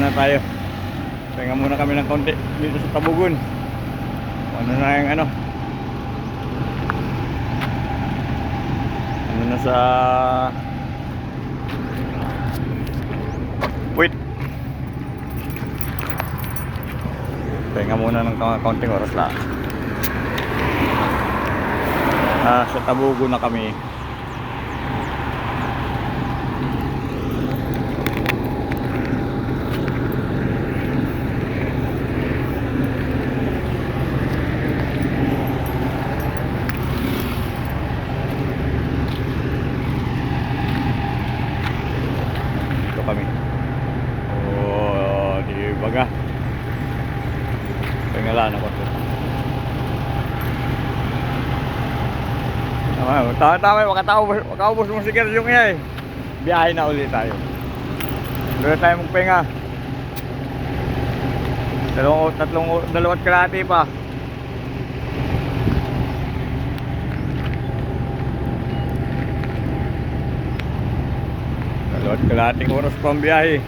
muna tayo. Pahinga muna kami ng konti dito sa Tabugon. Ano na yung ano na sa wait. Pahinga muna ng konting oras lang. Sa Tabugon na kami. Kami. Oh, di baga. Pengalan ako to. Tama, makataubos mo siguro yung iya eh. Biyahe na ulit tayo. Doon tayo magpahinga. Dalawat kalahati pa. Dalawat kalahating oras pa ang biyahe.